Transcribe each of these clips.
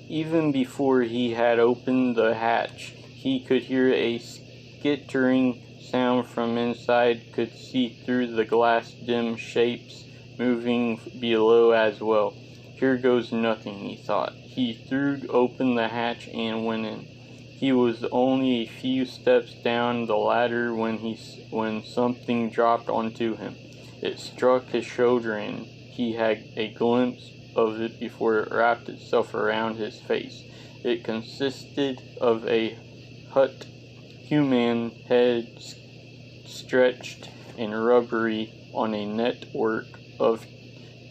Even before he had opened the hatch, he could hear a skittering sound from inside, could see through the glass dim shapes moving below as well. Here goes nothing, he thought. He threw open the hatch and went in. He was only a few steps down the ladder when something dropped onto him. It struck his shoulder and he had a glimpse of it before it wrapped itself around his face. It consisted of a human head stretched and rubbery on a network of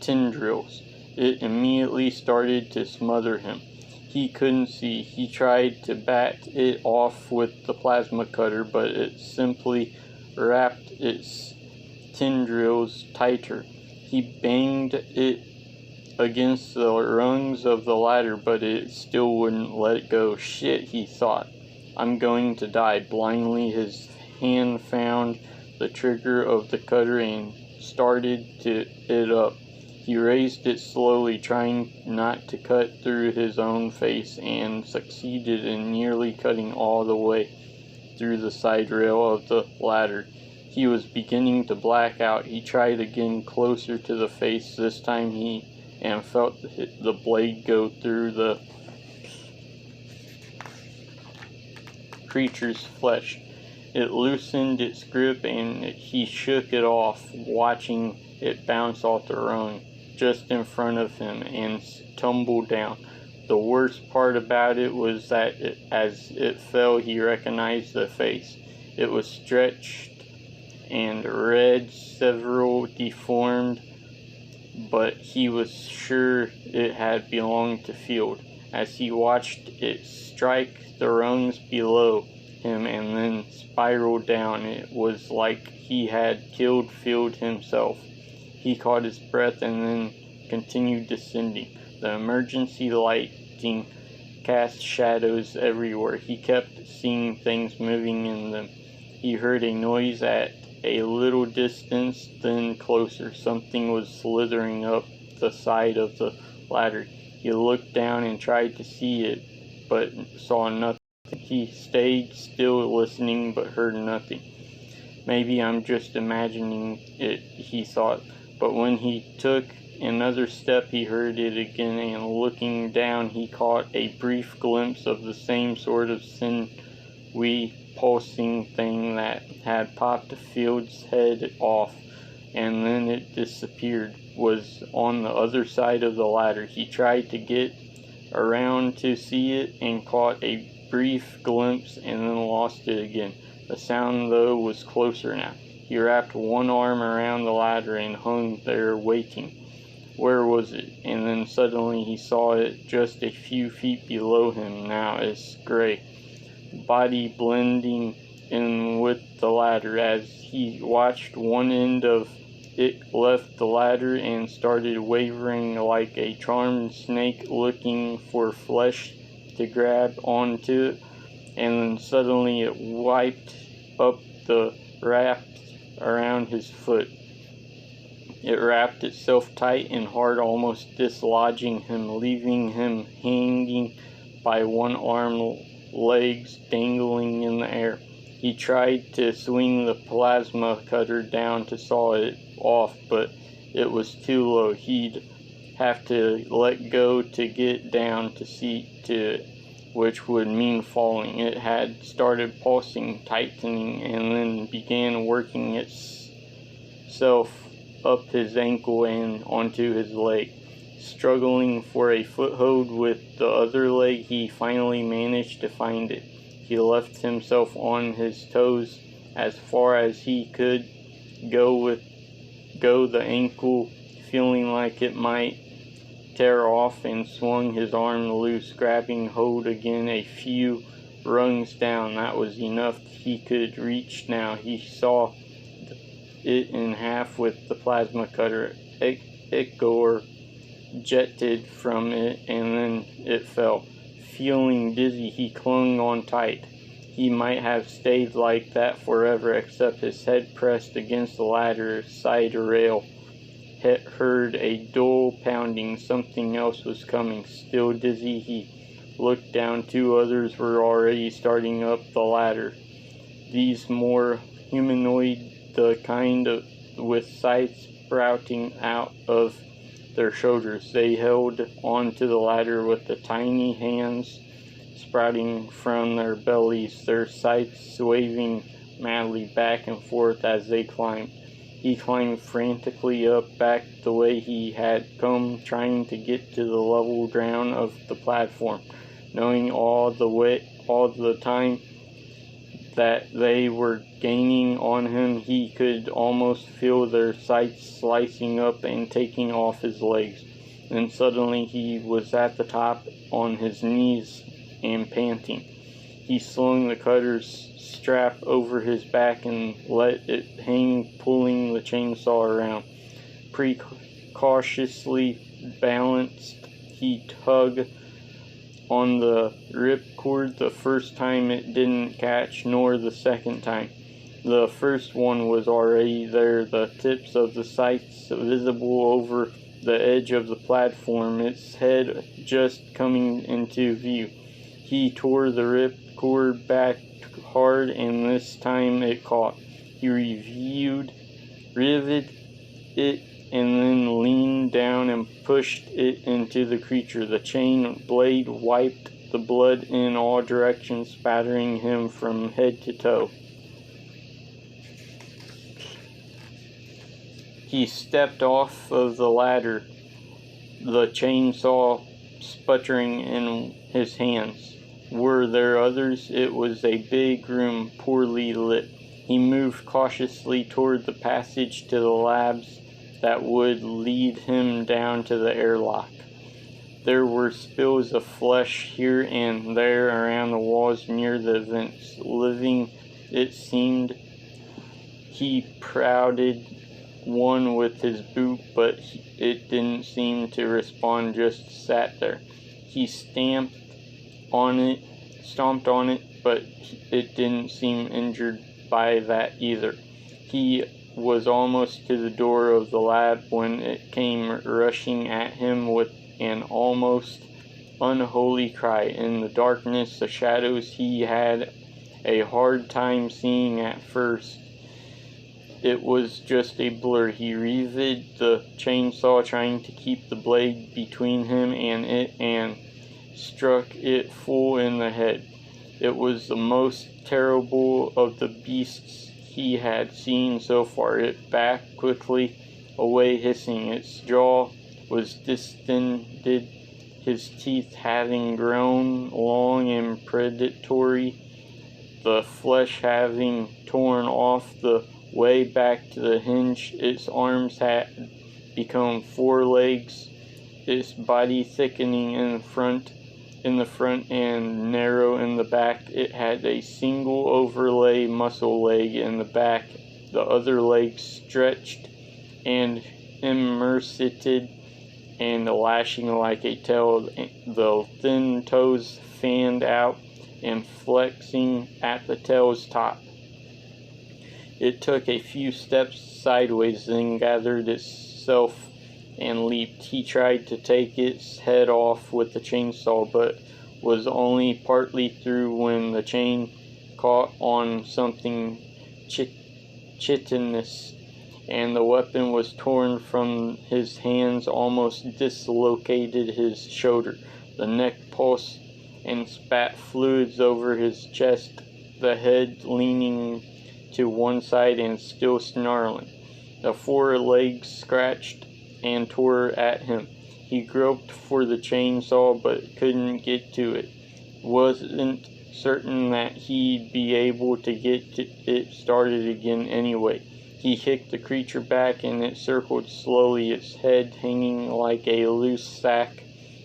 tendrils. It immediately started to smother him. He couldn't see. He tried to bat it off with the plasma cutter, but it simply wrapped its tendrils tighter. He banged it against the rungs of the ladder, but it still wouldn't let go. Shit, he thought. I'm going to die. Blindly, his hand found the trigger of the cutter and started it up. He raised it slowly, trying not to cut through his own face, and succeeded in nearly cutting all the way through the side rail of the ladder. He was beginning to black out. He tried again, closer to the face, this time and felt the blade go through the creature's flesh. It loosened its grip and he shook it off, watching it bounce off the rung just in front of him and tumble down. The worst part about it was that as it fell, he recognized the face. It was stretched and red, several deformed, but he was sure it had belonged to Field. As he watched it strike the rungs below him and then spiral down, it was like he had killed Field himself. He caught his breath and then continued descending. The emergency lighting cast shadows everywhere. He kept seeing things moving in them. He heard a noise at a little distance, then closer. Something was slithering up the side of the ladder. He looked down and tried to see it, but saw nothing. He stayed still, listening, but heard nothing. Maybe I'm just imagining it, he thought. But when he took another step, he heard it again, and looking down, he caught a brief glimpse of the same sort of sinewy, pulsing thing that had popped Field's head off, and then it disappeared, was on the other side of the ladder. He tried to get around to see it and caught a brief glimpse and then lost it again. The sound, though, was closer now. He wrapped one arm around the ladder and hung there waiting. Where was it? And then suddenly he saw it just a few feet below him. Now it's gray, body blending in with the ladder. As he watched, one end of it left the ladder and started wavering like a charmed snake looking for flesh to grab onto, and then suddenly it wiped up the wraps around his foot. It wrapped itself tight and hard, almost dislodging him, leaving him hanging by one arm, legs dangling in the air. He tried to swing the plasma cutter down to saw it off, but it was too low. He'd have to let go to get down to see to it, which would mean falling. It had started pulsing, tightening, and then began working itself up his ankle and onto his leg. Struggling for a foothold with the other leg, he finally managed to find it. He left himself on his toes as far as he could go the ankle, feeling like it might tear off, and swung his arm loose, grabbing hold again a few rungs down. That was enough. He could reach now. He saw it in half with the plasma cutter. Ichor jetted from it, and then it fell. Feeling dizzy, he clung on tight. He might have stayed like that forever, except his head pressed against the ladder side rail. Heard a dull pounding. Something else was coming. Still dizzy, he looked down, 2 others were already starting up the ladder. These more humanoid, the kind with sights sprouting out of their shoulders. They held onto the ladder with the tiny hands sprouting from their bellies, their sights waving madly back and forth as they climbed. He climbed frantically up, back the way he had come, trying to get to the level ground of the platform, knowing all the time that they were gaining on him. He could almost feel their sights slicing up and taking off his legs. Then suddenly he was at the top, on his knees and panting. He slung the cutter's strap over his back and let it hang, pulling the chainsaw around. Precautiously balanced, he tugged on the ripcord. The first time it didn't catch, nor the second time. The first one was already there, the tips of the sights visible over the edge of the platform, its head just coming into view. He tore the ripcord back hard, and this time it caught. He riveted it, and then leaned down and pushed it into the creature. The chain blade wiped the blood in all directions, spattering him from head to toe. He stepped off of the ladder, the chainsaw sputtering in his hands. Were there others? It was a big room, poorly lit. He moved cautiously toward the passage to the labs that would lead him down to the airlock. There were spills of flesh here and there around the walls near the vents. Living, it seemed. He prodded one with his boot, but it didn't seem to respond, just sat there. He stomped on it, but it didn't seem injured by that either. He was almost to the door of the lab when it came rushing at him with an almost unholy cry. In the darkness, the shadows he had a hard time seeing at first. It was just a blur. He riveted the chainsaw, trying to keep the blade between him and it, and struck it full in the head. It was the most terrible of the beasts he had seen so far. It backed quickly away, hissing. Its jaw was distended, his teeth having grown long and predatory, the flesh having torn off the way back to the hinge. Its arms had become 4 legs, its body thickening in the front and narrow in the back. It had a single overlay muscle leg in the back, the other leg stretched and immersed and lashing like a tail, the thin toes fanned out and flexing at the tail's top. It took a few steps sideways, then gathered itself and leaped. He tried to take its head off with the chainsaw, but was only partly through when the chain caught on something chitinous, and the weapon was torn from his hands, almost dislocated his shoulder. The neck pulsed and spat fluids over his chest, the head leaning to one side and still snarling. The 4 legs scratched and tore at him. He groped for the chainsaw but couldn't get to it. Wasn't certain that he'd be able to get it started again anyway. He kicked the creature back and it circled slowly, its head hanging like a loose sack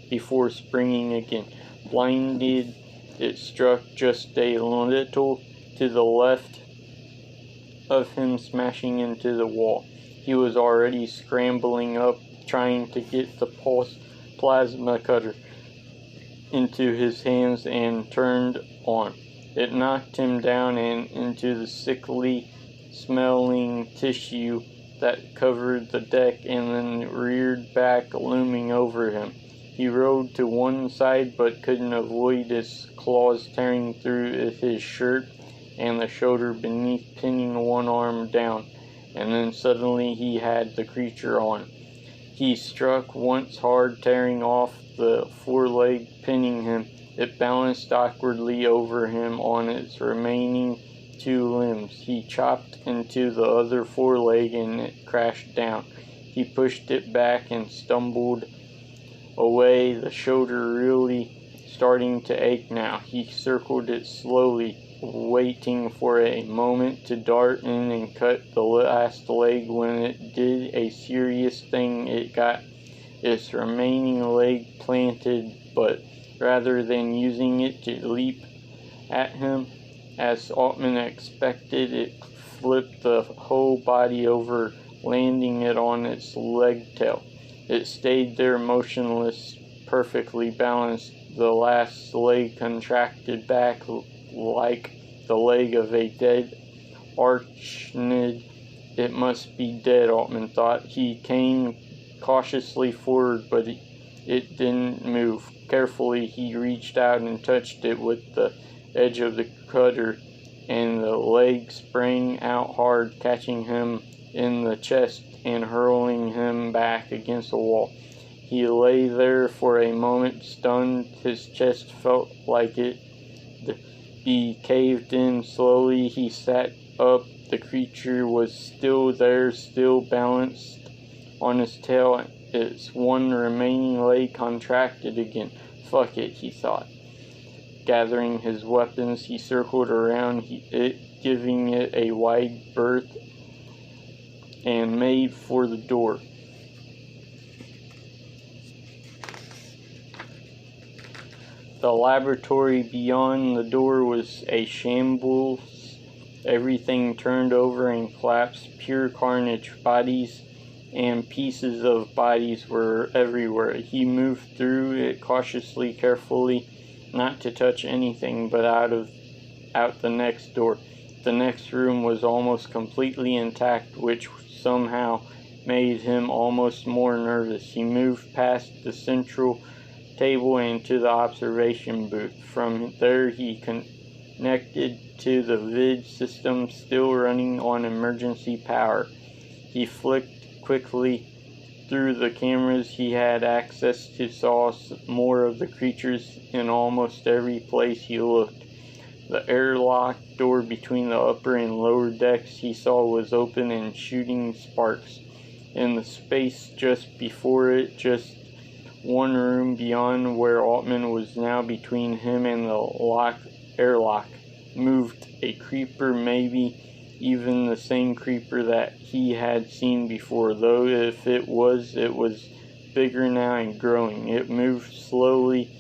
before springing again. Blinded, it struck just a little to the left of him, smashing into the wall. He was already scrambling up, trying to get the plasma cutter into his hands and turned on. It knocked him down and into the sickly smelling tissue that covered the deck, and then reared back, looming over him. He rolled to one side but couldn't avoid its claws tearing through his shirt and the shoulder beneath, pinning one arm down, and then suddenly he had the creature on. He struck once hard, tearing off the foreleg, pinning him. It balanced awkwardly over him on its remaining two limbs. He chopped into the other foreleg and it crashed down. He pushed it back and stumbled away, the shoulder really starting to ache now. He circled it slowly, waiting for a moment to dart in and cut the last leg. When it did a serious thing, it got its remaining leg planted, but rather than using it to leap at him, as Altman expected, it flipped the whole body over, landing it on its leg tail. It stayed there motionless, perfectly balanced. The last leg contracted back like the leg of a dead arachnid. It must be dead, Altman thought. He came cautiously forward, but it didn't move. Carefully, he reached out and touched it with the edge of the cutter, and the leg sprang out hard, catching him in the chest and hurling him back against the wall. He lay there for a moment, stunned. His chest felt like it be caved in. Slowly he sat up. The creature was still there, still balanced on his tail. Its one remaining leg contracted again. Fuck it, he thought. Gathering his weapons, he circled around it, giving it a wide berth, and made for the door. The laboratory beyond the door was a shambles. Everything turned over and collapsed. Pure carnage. Bodies and pieces of bodies were everywhere. He moved through it cautiously, carefully, not to touch anything but out the next door. The next room was almost completely intact, which somehow made him almost more nervous. He moved past the central table and to the observation booth. From there he connected to the vid system, still running on emergency power. He flicked quickly through the cameras. He had access to saw more of the creatures in almost every place he looked. The airlock door between the upper and lower decks he saw was open and shooting sparks. In the space just before it, just one room beyond where Altman was now, between him and the airlock, moved a creeper, maybe even the same creeper that he had seen before, though if it was bigger now and growing. It moved slowly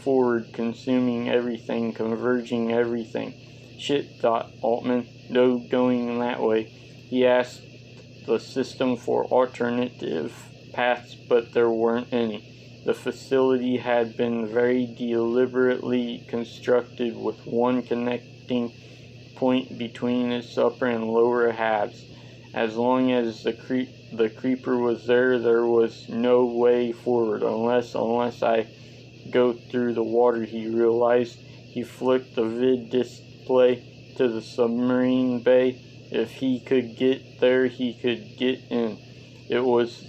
forward, consuming everything, converging everything. Shit, thought Altman. No going that way. He asked the system for alternative paths, but there weren't any. The facility had been very deliberately constructed, with one connecting point between its upper and lower halves. As long as the creeper was there, there was no way forward, unless I go through the water, he realized. He flicked the vid display to the submarine bay. If he could get there, he could get in. It was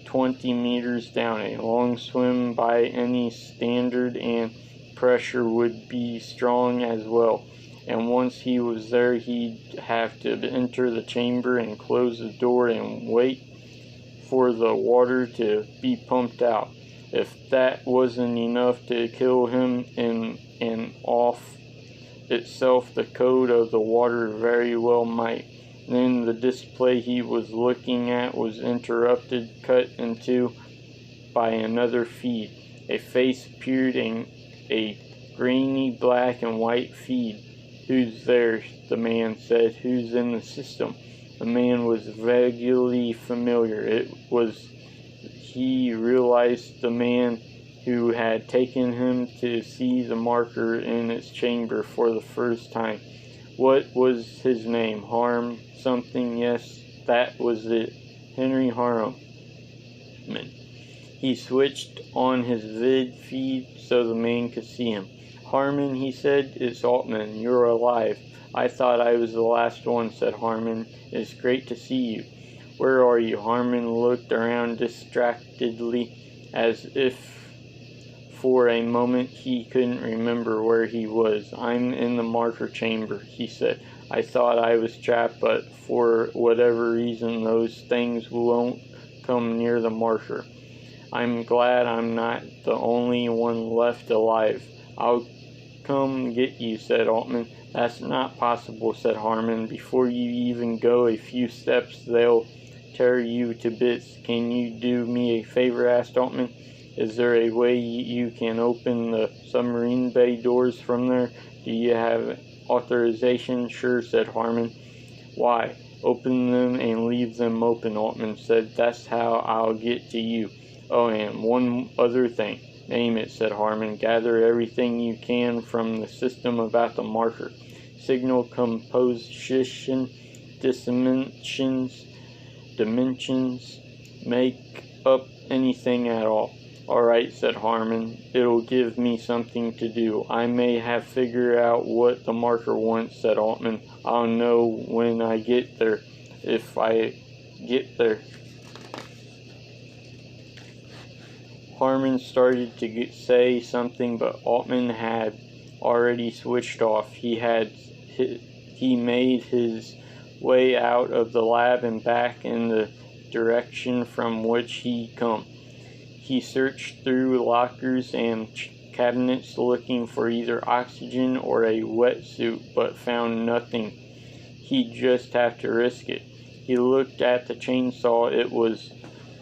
20 meters down, a long swim by any standard, and pressure would be strong as well. And once he was there, he'd have to enter the chamber and close the door and wait for the water to be pumped out. If that wasn't enough to kill him and off itself, the code of the water very well might. Then the display he was looking at was interrupted, cut into by another feed. A face appeared in a grainy black and white feed. "Who's there?" the man said. "Who's in the system?" The man was vaguely familiar. He realized the man who had taken him to see the marker in its chamber for the first time. What was his name? Harm something? Yes, that was it. Henry Harman. He switched on his vid feed so the man could see him. "Harmon," he said, "it's Altman. You're alive." "I thought I was the last one," said Harmon. "It's great to see you." "Where are you?" Harmon looked around distractedly, as if for a moment he couldn't remember where he was. "I'm in the martyr chamber," he said. "I thought I was trapped, but for whatever reason those things won't come near the martyr. I'm glad I'm not the only one left alive." "I'll come get you," said Altman. "That's not possible," said Harmon. "Before you even go a few steps, they'll tear you to bits." "Can you do me a favor?" asked Altman. "Is there a way you can open the submarine bay doors from there? Do you have authorization?" "Sure," said Harmon. "Why?" "Open them and leave them open," Altman said. "That's how I'll get to you. Oh, and one other thing." "Name it," said Harmon. "Gather everything you can from the system about the martyr. Signal composition, dimensions, make up anything at all." "All right," said Harmon. "It'll give me something to do. I may have figured out what the martyr wants," said Altman. "I'll know when I get there, if I get there." Harmon started to say something, but Altman had already switched off. He made his way out of the lab and back in the direction from which he'd come. He searched through lockers and cabinets looking for either oxygen or a wetsuit, but found nothing. He'd just have to risk it. He looked at the chainsaw. It was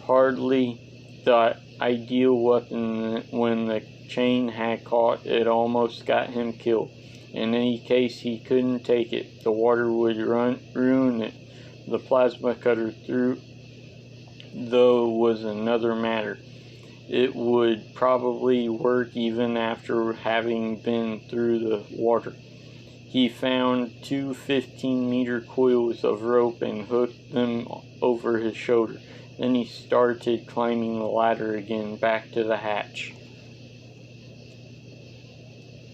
hardly the ideal weapon. When the chain had caught, it almost got him killed. In any case, he couldn't take it. The water would ruin it. The plasma cutter, though, was another matter. It would probably work even after having been through the water. He found two 15-meter coils of rope and hooked them over his shoulder. Then he started climbing the ladder again back to the hatch.